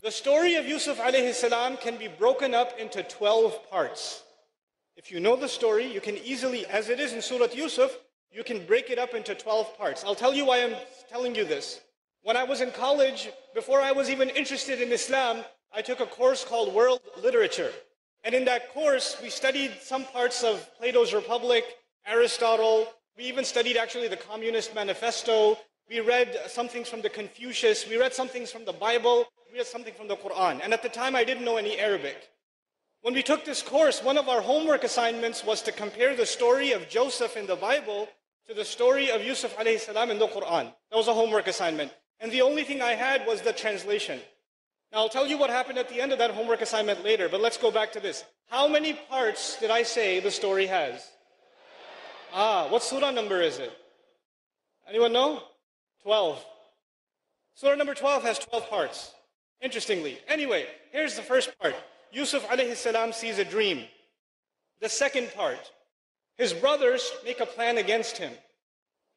The story of Yusuf alayhi salam can be broken up into 12 parts. If you know the story, you can easily, as it is in Surat Yusuf, you can break it up into 12 parts. I'll tell you why I'm telling you this. When I was in college, before I was even interested in Islam, I took a course called World Literature. And in that course, we studied some parts of Plato's Republic, Aristotle. We even studied actually the Communist Manifesto. We read some things from the Confucius. We read some things from the Bible. We read something from the Quran. And at the time, I didn't know any Arabic. When we took this course, one of our homework assignments was to compare the story of Joseph in the Bible to the story of Yusuf alayhi salam in the Quran. That was a homework assignment. And the only thing I had was the translation. Now I'll tell you what happened at the end of that homework assignment later, but let's go back to this. How many parts did I say the story has? What surah number is it? Anyone know? 12. Surah number 12 has 12 parts. Interestingly. Anyway, here's the first part. Yusuf alayhi salam sees a dream. The second part, his brothers make a plan against him.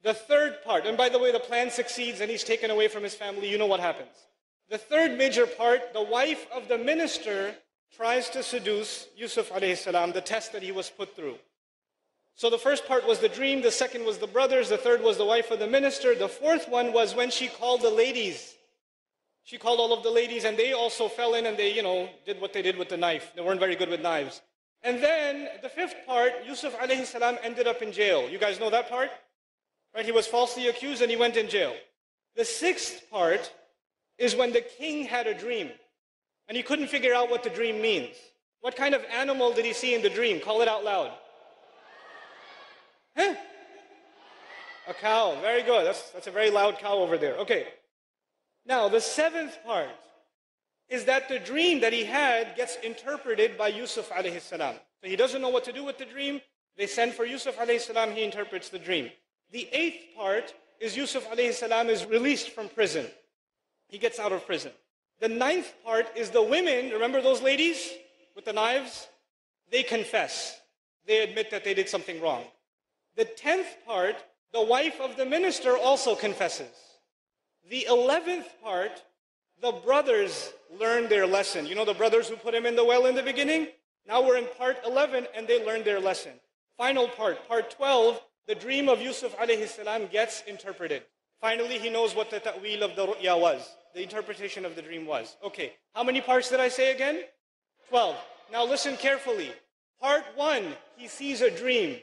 The third part, and by the way, the plan succeeds and he's taken away from his family. You know what happens. The third major part, the wife of the minister tries to seduce Yusuf alayhi salam, the test that he was put through. So the first part was the dream, the second was the brothers, the third was the wife of the minister, the fourth one was when she called the ladies. She called all of the ladies and they also fell in and they, did what they did with the knife. They weren't very good with knives. And then the fifth part, Yusuf alayhi salam ended up in jail. You guys know that part? Right? He was falsely accused and he went in jail. The sixth part is when the king had a dream and he couldn't figure out what the dream means. What kind of animal did he see in the dream? Call it out loud. Huh? A cow. Very good. That's a very loud cow over there. Okay. Now, the seventh part is that the dream that he had gets interpreted by Yusuf alayhi salam. So he doesn't know what to do with the dream. They send for Yusuf alayhi salam. He interprets the dream. The eighth part is Yusuf alayhi salam is released from prison. He gets out of prison. The ninth part is the women, remember those ladies with the knives? They confess. They admit that they did something wrong. The 10th part, the wife of the minister also confesses. The 11th part, the brothers learn their lesson. You know the brothers who put him in the well in the beginning? Now we're in part 11 and they learn their lesson. Final part, part 12, the dream of Yusuf alayhi salam gets interpreted. Finally, he knows what the ta'wil of the ru'ya was. The interpretation of the dream was. Okay, how many parts did I say again? 12. Now listen carefully. Part 1, he sees a dream.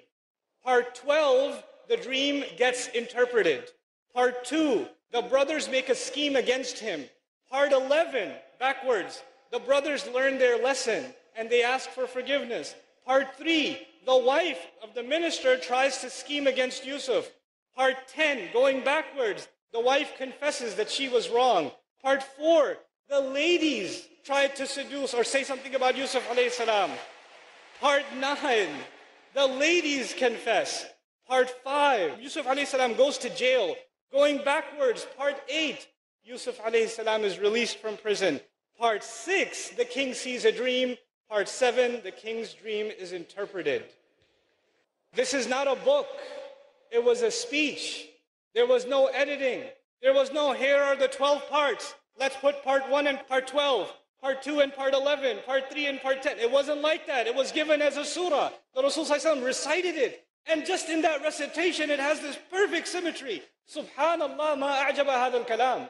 Part 12, the dream gets interpreted. Part 2, the brothers make a scheme against him. Part 11, backwards, the brothers learn their lesson and they ask for forgiveness. Part 3, the wife of the minister tries to scheme against Yusuf. Part 10, going backwards, the wife confesses that she was wrong. Part 4, the ladies tried to seduce or say something about Yusuf alayhi salam. Part 9, the ladies confess. Part 5, Yusuf alayhi salam goes to jail. Going backwards, part 8, Yusuf alayhi salam is released from prison. Part 6, the king sees a dream. Part 7, the king's dream is interpreted. This is not a book. It was a speech. There was no editing. There was no, here are the 12 parts. Let's put part 1 and part 12, part 2 and part 11, part 3 and part 10. It wasn't like that. It was given as a surah. The Rasul ﷺ recited it. And just in that recitation, it has this perfect symmetry. Subhanallah, ma a'jaba hadha al-kalam.